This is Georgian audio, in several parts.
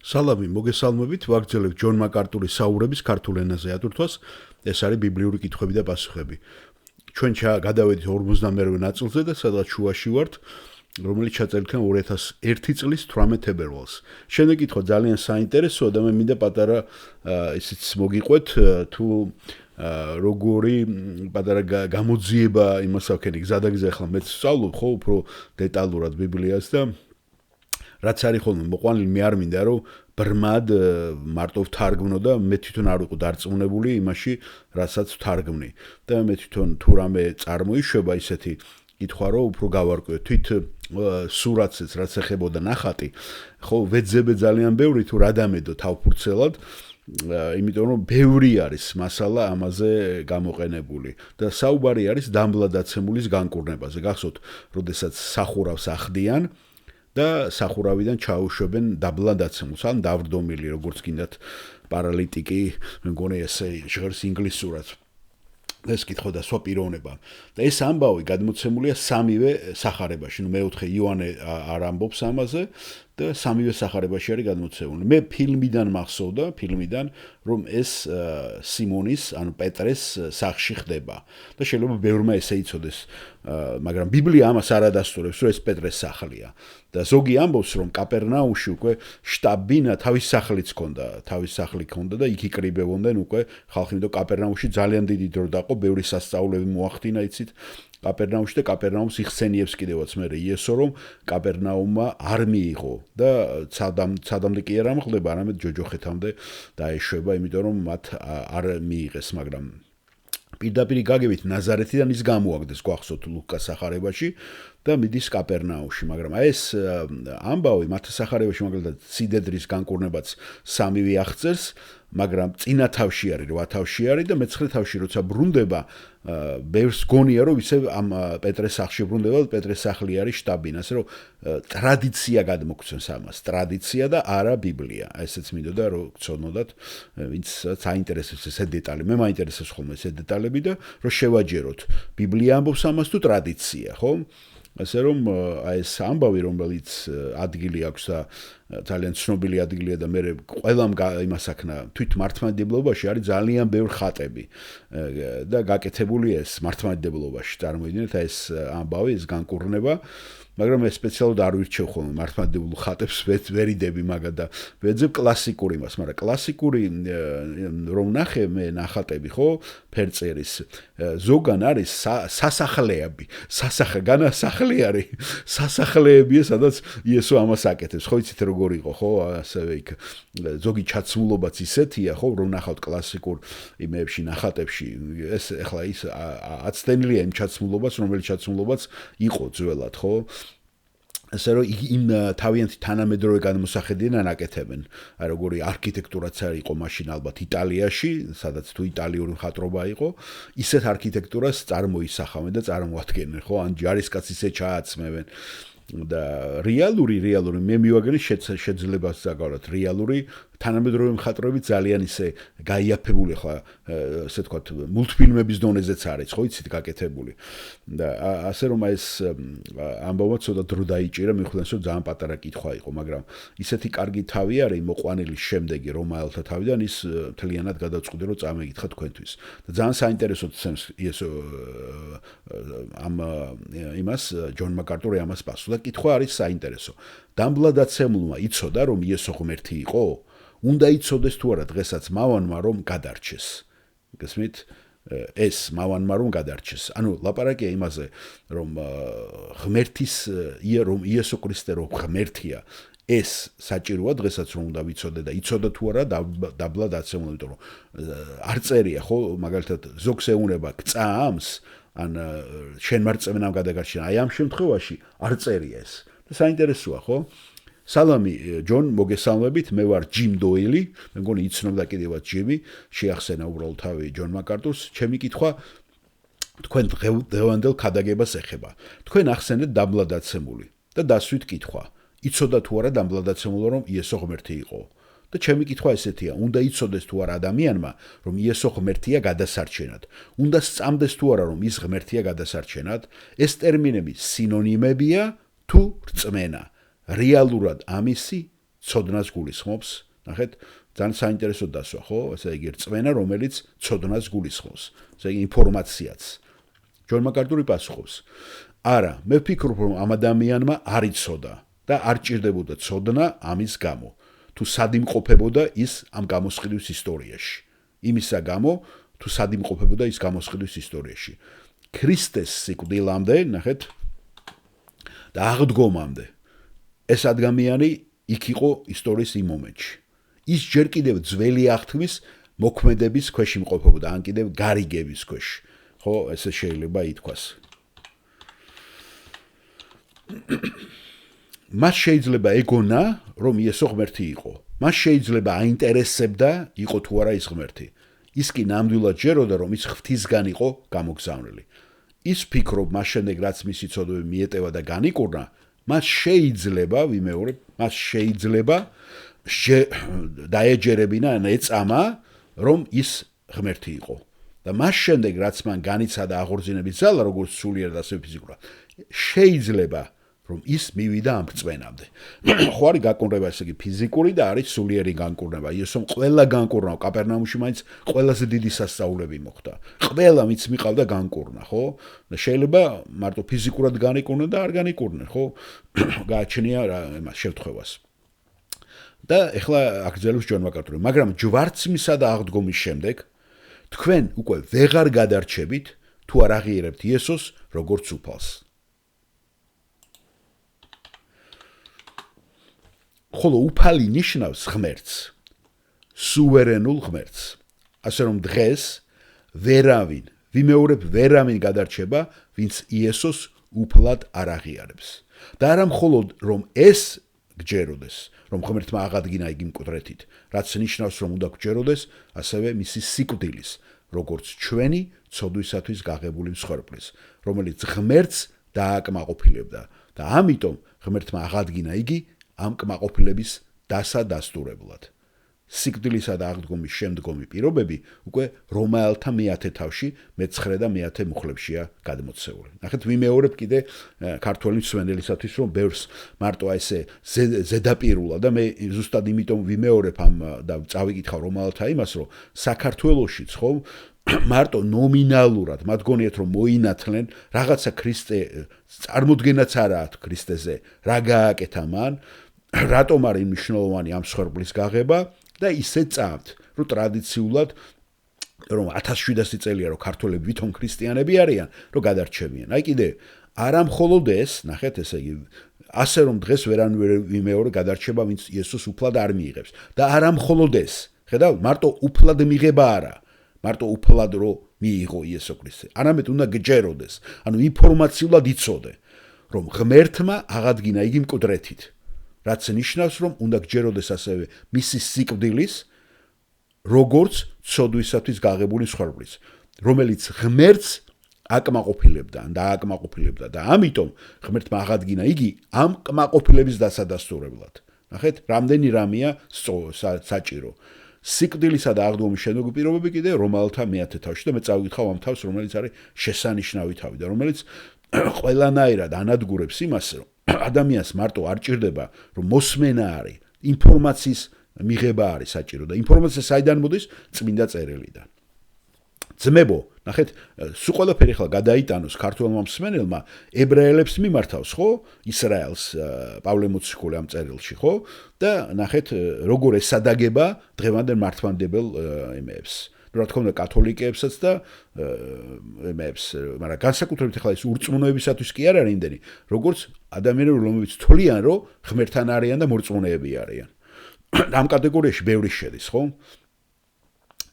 სალამი, მოგესალმებით, ვაგრძელებთ ჯონ მაკარტურის საუბრების ქართულ ენაზე ატვირთვას, ეს არის ბიბლიური კითხვები და პასუხები. ჩვენ გადავედით 52-ვე ნაწილზე და სადაც შუაში ვართ, რომელიც ჩაწერილია 2001 წლის 18 თებერვალს. შემდეგ კითხვა ძალიან საინტერესოა და მე მინდა პატარა ისიც მოგიყვეთ თუ როგორი პატარა გამოძიება იმას აქვს, გზადაგზა ახლა მეც ვსწავლობ ხო უფრო დეტალურად ბიბლიას და რაც არის ხოლმე მოყვანილი მე არ მინდა რომ ბრმად მარტო ვთარგმნო და მე თვითონ არ ვიყო დარწმუნებული იმაში რასაც ვთარგმნი და მე თვითონ თუ რამე წარმოიშვება ისეთი კითხვა რომ უფრო გავარკვიო თვით სურათზეც რაც ეხებოდა ნახატი ხო ვეძებე ძალიან ბევრი თუ რა დამედო თავფურცელად იმიტომ რომ ბევრი არის მასალა ამაზე გამოყენებული და საუბარი არის დამბლადაცემულის განკურნებაზე გახსოვთ როდესაც სახურავს ახდიან და სახურავიდან ჩაუშვებენ დაბლადაცემულს ან დავრდომილი როგორც გინდათ პარალიტიკი მე მგონი ესე ჟღერს ინგლისურად ეს კითხვა და სხვა პიროვნება და ეს ამბავი გადმოცემულია სამივე სახარებაში ნუ მეოთხე იოანე არ ამბობს ამაზე და სამივე სახარებაში არის გადმოცემული მე ფილმიდან მახსოვდა რომ ეს სიმონის ანუ პეტრეს სახში ხდება და შეიძლება ბევრმა ესე იცოდეს მაგრამ ბიბლია ამას არ ადასტურებს რომ ეს პეტრეს სახლია და ზოგი ამბობს რომ კაპერნაუმში უკვე შტაბ-ბინა თავის სახლიც ჰქონდა და იქ იკრიბებოდნენ უკვე ხალხი იმიტომ კაპერნაუმში ძალიან დიდი დრო დაყო ბევრი სასწაულები მოახდინა იცით კაპერნაუმში და კაპერნაუმს იხსენიებს კიდევაც მე იესო რომ კაპერნაუმმა არ მიიღო და ცადამდე კი არ ამხდება არამედ ჯოჯოხეთამდე დაეშვება იმიტომ რომ მათ არ მიიღეს მაგრამ პირდაპირ გაგებით ნაზარეთიდან ის გამოაგდეს გვახსოვთ ლუკას სახარებაში და მიდის კაპერნაუმში მაგრამ ეს ამბავი მათ სახარებაში მაგალითად სიდედრის განკურნებაც სამივე აღწერს მაგრამ წინა თავში არის 8 თავში არის და მეცხრე თავში როცა ბრუნდება ბევრს გონია რომ ისე ამ პეტრეს სახლში ბრუნდება და პეტრეს სახლი არის შტაბ-ბინა ასე რომ ტრადიცია გადმოგცემს ამას ტრადიცია და არა ბიბლია ესეც მინდოდა რომ გცნოდათ ვინც საინტერესებს ესე დეტალი მე მაინტერესებს ხოლმე ესე დეტალები და რომ შევაჯეროთ ბიბლია ამბობს ამას თუ ტრადიცია ხო ასე რომ აი ეს ამბავი რომელიც ადგილი აქვს და ძალიან ცნობილი ადგილია და მე ყველამ იმას აქნა თვით მართლმადიდებლობაში არის ძალიან ბევრ ხატები და გაკეთებული ეს მართლმადიდებლობაში წარმოიდგინეთ აი ეს ამბავი ეს განკურნება მაგრამ მე სპეციალურად არ ვირჩევ ხოლმე მართლმადიდებლურ ხატებს ვერიდები მაგა და ვეძებ კლასიკურ იმას მაგრამ კლასიკური რომ ნახე მე ნახატები ხო ფერწერის ზოგან არის სასახლეები განასახლე არის სასახლეებია სადაც იესო ამას აკეთებს ხო იცით როგორ იყო ხო ასევე იქ ზოგი ჩაცმულობაც ისეთია ხო რომ ნახავთ კლასიკურ იმებში ნახატებში ეს ეხლა ის აცდენილია იმ ჩაცმულობას რომელიც ჩაცმულობაც იყო ძველად ხო ასე რომ იმ თავიანთი თანამედროვე გადმოსახედიდან აკეთებენ აი როგორი არქიტექტურაც იყო მაშინ ალბათ იტალიაში სადაც თუ იტალიური მხატვრობა იყო ისეთ არქიტექტურას წარმოისახავენ და წარმოადგენენ ხო ან ჯარისკაცს ისე ჩააცმევენ და რეალური მე მივაგენი შეძლებას ზაგაროთ რეალური თანამედროვე მხატვრები ძალიან ისე გაიაფებული ხა ესე თქვათ მულტფილმების დონეზეც არის ხო იცით გაკეთებული და ასე რომ ეს ამბავად ცოტა დრო დაიჭირა მიხვდენს რომ ძალიან პატარა კითხვა იყო მაგრამ ისეთი კარგი თავი არის მოყვანილი შემდეგი რომაელთა თავიდან ის მთლიანად გადაწყვიტე რომ წამეგითხა თქვენთვის და ძალიან საინტერესოდ ცემს ეს ამ იმას ჯონ მაკარტური ამას პასუხს და კითხვა არის საინტერესო დამბლადაცემულმა იცოდა რომ იესო ღმერთი იყო უნდა იცოდეს თუ არა დღესაც მავანმა რომ გადარჩეს. გესმით? ეს მავანმა რომ გადარჩეს. ანუ ლაპარაკია იმაზე რომ ღმერთის რომ იესო ქრისტე რომ ღმერთია ეს საჭიროა დღესაც რომ უნდა ვიცოდე და იცოდა თუ არა დაბლადაცემული იმიტომ რომ არ წერია ხო მაგალითად ზოგს ეუნება გწამს ან შენ მარწმენამ გადაგარჩენა აი ამ შემთხვევაში არ წერია ეს. და საინტერესოა ხო? სალამი ჯონ მოგესალმებით მე ვარ ჯიმ დოილი მე მგონი იცნობდა კიდევაც ჯიმი შეახსენა უბრალოდ თავი ჯონ მაკარტურს ჩემი კითხვა თქვენ დღევანდელ ქადაგებას ეხება თქვენ ახსენეთ დაბლადაცემული და დასვით კითხვა იცოდა თუ არა დაბლადაცემულო რომ იესო ღმერთი იყო და ჩემი კითხვა ესეთია უნდა იცოდეს თუ არა ადამიანმა რომ იესო ღმერთია გადასარჩენად უნდა სწამდეს თუ არა რომ ის ღმერთია გადასარჩენად ეს ტერმინები სინონიმებია თუ რწმენა რეალურად ამისი ცოდნას გულისხმობს. ნახეთ, ძალიან საინტერესო დასვა, ხო? ესე იგი რწმენა, რომელიც ცოდნას გულისხმობს. ესე იგი ინფორმაციაც. ჯონ მაკარტური პასუხობს: არა, მე ვფიქრობ, რომ ამ ადამიანმა არ იცოდა და არ ჭირდებოდა ცოდნა ამის გამო. თუ სად იმყოფებოდა ის ამ გამოსყიდვის ისტორიაში. იმისა გამო, თუ სად იმყოფებოდა ის გამოსყიდვის ისტორიაში. ქრისტეს სიკვდილამდე, ნახეთ, და აღდგომამდე ეს ადამიანი იქ იყო ისტორიის იმ მომენტში. ის ჯერ კიდევ ძველი აღთქმის მოქმედების ქვეშ იმყოფებოდა, ან კიდევ გარიგების ქვეშ. ხო, ესე შეიძლება ითქვას. მას შეიძლება ეგონა, რომ იესო ღმერთი იყო. მას შეიძლება აინტერესებდა, იყო თუ არა ის ღმერთი. ის კი ნამდვილად ჯეროდა, რომ ის ღვთისგან იყო გამოგზავნილი. ის ფიქრობ, მას შემდეგ რაც მისი ცოდვები მიეტევა და განიკურნა, მას შეიძლება, ვიმეორებ, მას შეიძლება დაეჯერებინა, ან ეწამა, რომ ის ღმერთი იყო. და მას შემდეგ რაც მან განიცადა აღორძინების ძალა, როგორც სულიერ და ასევე ფიზიკურად, შეიძლება რომ ის მივიდა ამ რწმენამდე. ხო არის გაკურნება, ესე იგი ფიზიკური და არის სულიერი განკურნება. იესომ ყველა განკურნა, კაპერნაუმში მაინც ყველაზე დიდი სასწაულები მოხდა. ყველა მიც მიყავდა განკურნა, ხო? და შეიძლება მარტო ფიზიკურად განიკურნեն და არ განიკურნენ, ხო? გააჩნია იმას შევთხოვას. და ეხლა აგრძელებს ჯონ მაკარტური, მაგრამ ჯვარცმისა და აღდგომის შემდეგ თქვენ უკვე ვეღარ გადარჩებით, თუ არ აღიარებთ იესოს როგორც უფალს. ხოლო უფალი ნიშნავს ღმერთს, სუვერენულ ღმერთს. ასე რომ დღეს ვერავინ, ვიმეორებ, ვერავინ გადარჩება, ვინც იესოს უფლად არ აღიარებს. და არა მხოლოდ რომ ეს გჯეროდეს, რომ ღმერთმა აღადგინა იგი მკვდრეთით, რაც ნიშნავს, რომ უნდა გჯეროდეს, ასევე მისი სიკვდილის, როგორც ჩვენი ცოდვისათვის გაღებული მსხვერპლის, რომელიც ღმერთს დააკმაყოფილებდა და ამიტომ ღმერთმა აღადგინა იგი ამ კმაყოფილების დასადასტურებლად. სიკვდილისა და აღდგომის შემდგომი პირობები უკვე რომაელთა მეათე თავში, მე-9 და მე-10 მუხლებშია გადმოცეული. ნახეთ, ვიმეორებ კიდე ქართველი მსმენელისათვის, რომ ბევრს მარტო ესე ზედაპირულად და მე ზუსტად იმიტომ ვიმეორებ ამ და წავიკითხავ რომაელთა იმას, რომ საქართველოშიც ხო მარტო ნომინალურად მათ გონიათ, რომ მოინათლენ რაღაცა ქრისტე წარმოდგენაც არა აქვს ქრისტეზე, რა გააკეთა მან, რატომ არის მნიშვნელოვანი ამ მსხვერპლის გაღება და ისე წამთ, რომ ტრადიციულად რომ 1700 წელია რომ ქართველები ვითომ ქრისტიანები არიან, რომ გადარჩებიან. აი კიდე არა მხოლოდ ეს, ნახეთ, ესე იგი ასე რომ დღეს ვერანაირ ვიმეორე გადარჩება, ვინც იესოს უფლად არ მიიღებს. და არა მხოლოდ ეს, ხედავთ, მარტო უფლად მიღება არა, მარტო უფლად რო მიიღო იესო ქრისტე. არამედ უნდა გჯეროდეს, ანუ ინფორმაციულად იცოდე, რომ ღმერთმა აღადგინა იგი მკვდრეთით. რაც ნიშნავს, რომ უნდა გჯეროდეს ასევე მისი სიკვდილის, როგორც ცოდვისათვის გაღებული მსხვერპლის, რომელიც ღმერთს აკმაყოფილებდა და დააკმაყოფილებდა და ამიტომ ღმერთმა აღადგინა იგი ამ კმაყოფილების დასადასტურებლად. ნახეთ, რამდენი რამეა საჭირო. სიკვდილისა და აღდგომის შემდგომი პირობები კიდე რომაელთა მე-10 თავში და მე წავიკითხავ ამ თავს, რომელიც არის შესანიშნავი თავი და რომელიც ყველანაირად ანადგურებს იმას, რომ ადამიანს მარტო არ ჭირდება, რომ მოსმენა არის, ინფორმაციის მიღება არის საჭირო და ინფორმაცია საიდან მოდის? წმინდა წერილიდან. ძმებო, ნახეთ, სულ ყველაფერი ხლა გადაიტანოს ქართველმა მსმენელმა ებრაელებს მიმართავს, ხო? ისრაელს პავლე მოციქული ამ წერილში, ხო? და ნახეთ, როგორ ესადაგება დღევანდელ მართლმადიდებელ იმეებს. რა თქმა უნდა, კათოლიკეებსაც და იმეებს, მაგრამ განსაკუთრებით ხლა ეს ურწმუნოებისათვის კი არ არის იმდენი, როგორც ადამიანები, რომლებიც თვლიან, რომ ღმერთთან არიან და მორწმუნეები არიან. ამ კატეგორიაში ბევრი შედის, ხო?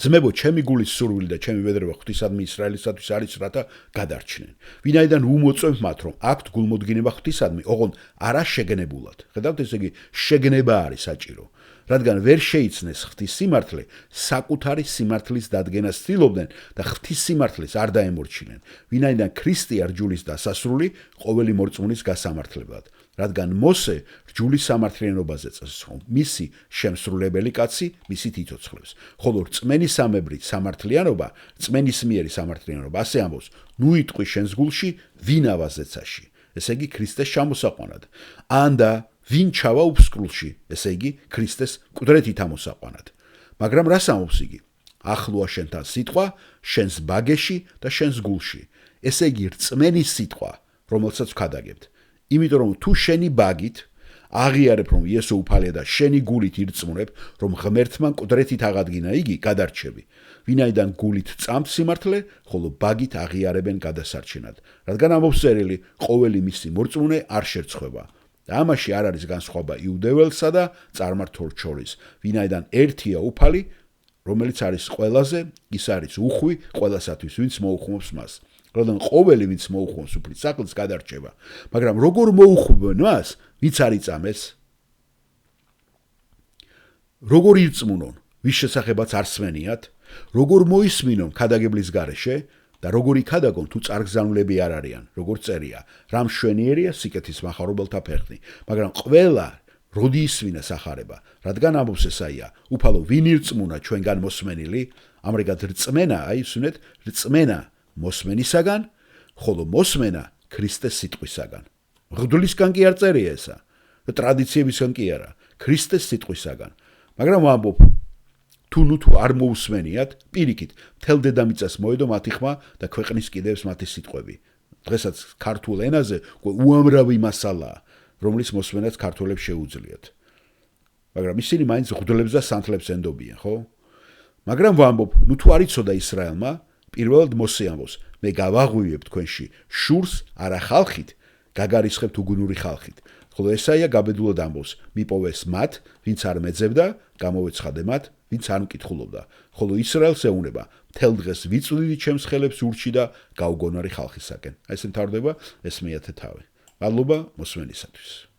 ძმებო, ჩემი გულის სურვილი და ჩემი ვედრება ღვთისადმი ისრაელისათვის არის, რათა გადარჩნენ. ვინაიდან უმოწმებ მათ, რომ აქვთ გულმოდგინება ღვთისადმი, ოღონდ არა შეგნებულად. ხედავთ, ესე იგი, შეგნება არის საჭირო. რადგან ვერ შეიცნეს ღვთის სიმართლე, საკუთარი სიმართლის დადგენას ცდილობდნენ და ღვთის სიმართლეს არ დაემორჩინენ. ვინაიდან ქრისტე რჯულის დასასრული ყოველი მორწმუნის გასამართლებლად. რადგან მოსე რჯულის სამართლიანობაზე წესს, რომ მისი შემსრულებელი კაცი მისით იცოცხლებს. ხოლო რწმენისამებრი სამართლიანობა, რწმენისმიერი სამართლიანობა, ასე ამბობს, ნუ იტყვი შენს გულში ვინ ავაზეცაში. ესე იგი ქრისტეს ჩამოსაყვანად. ან და ვინ ჩავა უფსკრულში, ესე იგი, ქრისტეს მკვდრეთით ამოსაყვანად. მაგრამ რას ამობს იგი? ახლოა შენთან სიტყვა, შენს ბაგეში და შენს გულში. ესე იგი, რწმენის სიტყვა, რომელსაც ვქადაგებთ. იმიტომ რომ თუ შენი ბაგით აღიარებ, რომ იესო უფალია და შენი გულით ირწმუნებ, რომ ღმერთმა მკვდრეთით აღადგინა იგი, გადარჩები. ვინაიდან გულით წამთ სიმართლე, ხოლო ბაგით აღიარებენ გადასარჩენად. რადგან ამბობს წერილი, ყოველი მისი მორწმუნე არ შერცხვება. და ამაში არ არის განსხვავება იუდეველსა და წარმართულ შორის, ვინაიდან ერთია უფალი, რომელიც არის ყველაზე, ის არის უხვი ყველასათვის, ვინც მოუხმობს მას. რადგან ყოველი ვინც მოუხმობს უფლის საყელს გადარჩება. მაგრამ როგორ მოუხმობენ მას, ვინც არ იწამეს? როგორ ირწმუნონ, ვის შესახებაც არ სმენიათ? როგორ მოისმინონ ქადაგებლის გარეშე და როგორი ქადაგონ თუ წარგზავნილები არ არიან, როგორც წერია, რა მშვენიერია სიკეთის მახარობელთა ფეხი, მაგრამ ყველა როდი ისმინა სახარება, რადგან ამბობს ესაია, უფალო ვინ ირწმუნა ჩვენგან მოსმენილი, ამრიგად რწმენა, აი ვსვენეთ, რწმენა მოსმენისაგან, ხოლო მოსმენა ქრისტეს სიტყვისაგან. მღვდლისგან კი არ წერია ესა, და ტრადიციებისგან კი არა, ქრისტეს სიტყვისაგან. მაგრამ ამბობ თუ არ მოусმენიათ, პირიქით, მთელ დედამიწას მოედო მათი ხმა და ქვეყნის კიდევს მათი სიტყვები. დღესაც ქართულ ენაზე უამრავი მასალაა, რომლის მოსმენაც ქართველებს შეუძლიათ. მაგრამ ისინი მაინც მღვდლებს და სანთლებს ენდობიან, ხო? მაგრამ ვამბობ, თუ არ იცოდა ისრაელმა, პირველად მოსე ამბობს, მე გავაღვივებ თქვენში შურს არა ხალხით, გაგარისხებთ უგუნური ხალხით. ხოლო ესაია გაბედულად ამბობს, მიპოვეს მათ, ვინც არ მეძებდა, გამოვეცხადე მათ, ვინც არ მკითხულობდა. ხოლო ისრაელს ეუნება, მთელ დღეს ვიწვდიდი ჩემს ხელებს ურჩი და გავგონარი ხალხისაკენ. აი ესე მთავრდება ეს მეათე თავი. მადლობა მოსმენისათვის.